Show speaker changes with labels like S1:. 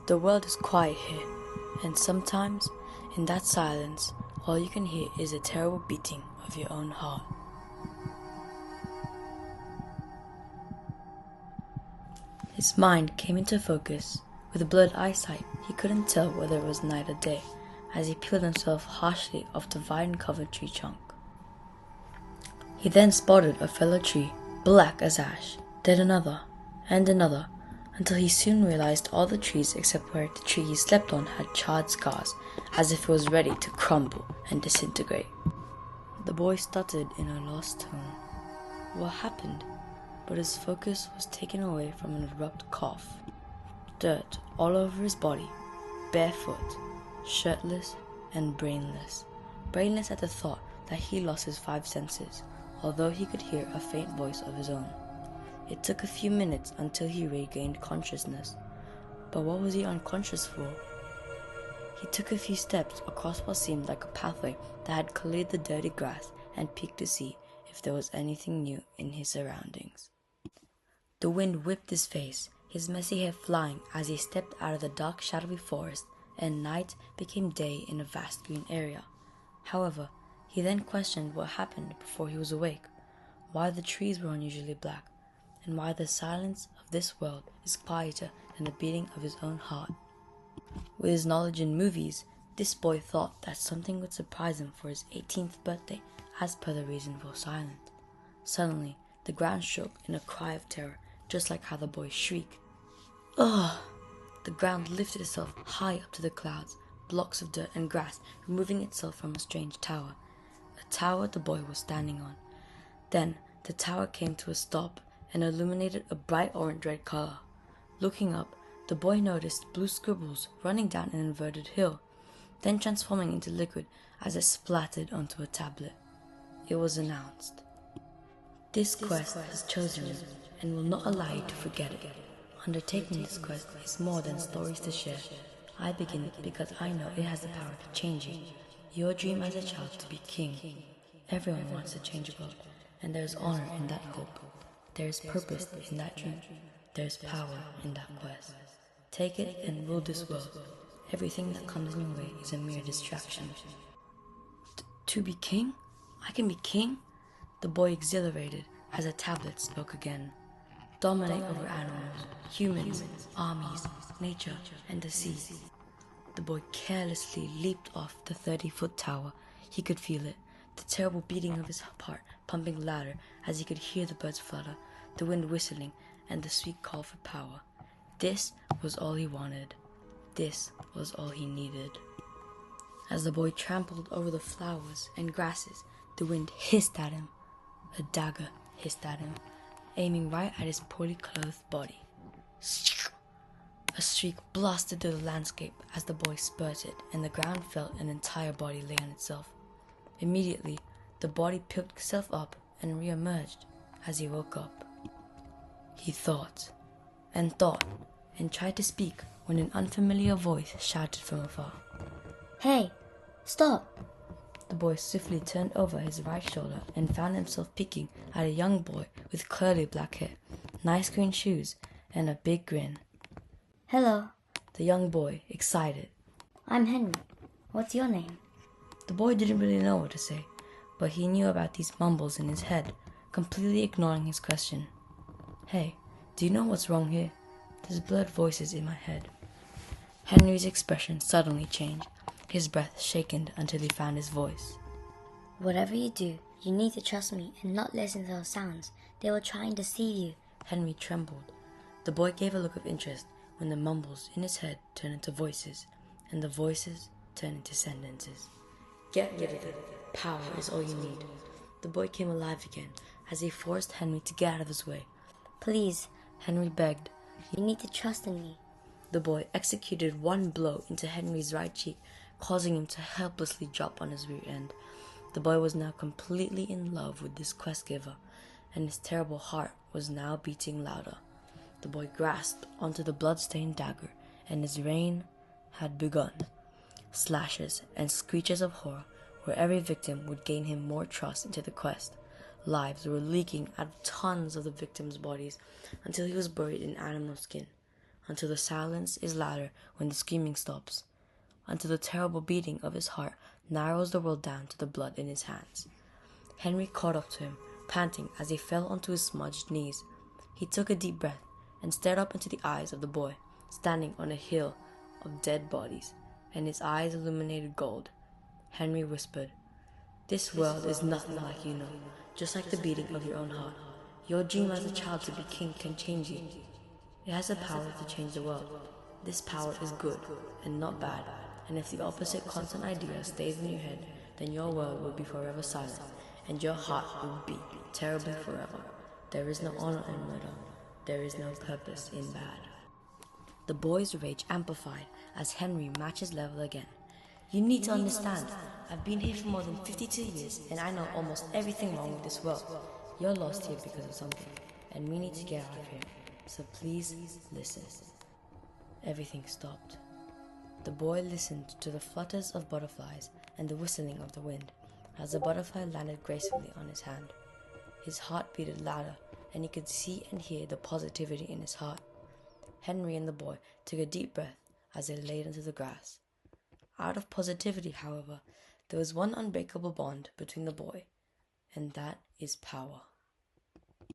S1: The world is quiet here, and sometimes, in that silence, all you can hear is the terrible beating of your own heart. His mind came into focus. With blurred eyesight, he couldn't tell whether it was night or day, as he peeled himself harshly off the vine-covered tree trunk. He then spotted a fellow tree, black as ash, then another, and another, until he soon realized all the trees except where the tree he slept on had charred scars, as if it was ready to crumble and disintegrate. The boy stuttered in a lost tone. What happened? But his focus was taken away from an abrupt cough. Dirt all over his body, barefoot, shirtless, and brainless. Brainless at the thought that he lost his 5 senses, although he could hear a faint voice of his own. It took a few minutes until he regained consciousness. But what was he unconscious for? He took a few steps across what seemed like a pathway that had cleared the dirty grass and peeked to see if there was anything new in his surroundings. The wind whipped his face, his messy hair flying as he stepped out of the dark, shadowy forest, and night became day in a vast green area. However, he then questioned what happened before he was awake, why the trees were unusually black, and why the silence of this world is quieter than the beating of his own heart. With his knowledge in movies, this boy thought that something would surprise him for his 18th birthday, as per the reason for silence. Suddenly, the ground shook in a cry of terror, just like how the boy shrieked. Ugh! The ground lifted itself high up to the clouds, blocks of dirt and grass removing itself from a strange tower. A tower the boy was standing on. Then, the tower came to a stop and illuminated a bright orange-red color. Looking up, the boy noticed blue scribbles running down an inverted hill, then transforming into liquid as it splattered onto a tablet. It was announced. This quest has chosen you and will not allow you to forget it. Undertaking this quest is more than stories to share. I begin because I know it has the power to change you. Your dream as a child to be king. Everyone wants to change the world, and there is honor in that hope. There is purpose in that dream. There is power in that quest. Take it and rule this world. Everything that comes in your way is a mere distraction. To be king? I can be king? The boy exhilarated as a tablet spoke again. Dominate over animals, humans, armies, nature, and the sea. The boy carelessly leaped off the 30-foot tower. He could feel it, the terrible beating of his heart pumping louder as he could hear the birds flutter, the wind whistling, and the sweet call for power. This was all he wanted. This was all he needed. As the boy trampled over the flowers and grasses, the wind hissed at him. A dagger hissed at him, aiming right at his poorly clothed body. A shriek blasted through the landscape as the boy spurted, and the ground felt an entire body lay on itself. Immediately, the body picked itself up and re-emerged as he woke up. He thought, and tried to speak when an unfamiliar voice shouted from afar.
S2: Hey, stop!
S1: The boy swiftly turned over his right shoulder and found himself peeking at a young boy with curly black hair, nice green shoes, and a big grin.
S2: Hello.
S1: The young boy, excited.
S2: I'm Henry. What's your name?
S1: The boy didn't really know what to say, but he knew about these mumbles in his head, completely ignoring his question. Hey, do you know what's wrong here? There's blurred voices in my head. Henry's expression suddenly changed, his breath shaken until he found his voice.
S2: Whatever you do, you need to trust me and not listen to those sounds. They will try and deceive you.
S1: Henry trembled. The boy gave a look of interest when the mumbles in his head turned into voices, and the voices turned into sentences. Get rid of it. Power is all you need. The boy came alive again as he forced Henry to get out of his way.
S2: Please,
S1: Henry begged.
S2: You need to trust in me.
S1: The boy executed one blow into Henry's right cheek, causing him to helplessly drop on his rear end. The boy was now completely in love with this quest giver, and his terrible heart was now beating louder. The boy grasped onto the blood-stained dagger, and his reign had begun. Slashes and screeches of horror, where every victim would gain him more trust into the quest. Lives were leaking out of tons of the victims' bodies until he was buried in animal skin. until the silence is louder when the screaming stops, until the terrible beating of his heart narrows the world down to the blood in his hands. Henry caught up to him, panting as he fell onto his smudged knees. He took a deep breath and stared up into the eyes of the boy, standing on a hill of dead bodies, and his eyes illuminated gold. Henry whispered, "This world is nothing like you know, just like the beating of your own heart. Your dream as a child to be king can change you. It has the power to change the world. This power is good and not bad, and if the opposite constant idea stays in your head, then your world will be forever silent, and your heart will beat terribly forever. There is no honor in murder. There is no purpose in bad." The boy's rage amplified as Henry matched his level again. "You need to understand, I've been here for more than 52 years, and I know almost everything wrong with this world. You're lost here because of something, and we need to get out of here. So please listen." Everything stopped. The boy listened to the flutters of butterflies and the whistling of the wind as the butterfly landed gracefully on his hand. His heart beat louder, and he could see and hear the positivity in his heart. Henry and the boy took a deep breath as they laid into the grass. Out of positivity, however, there was one unbreakable bond between the boy, and that is power.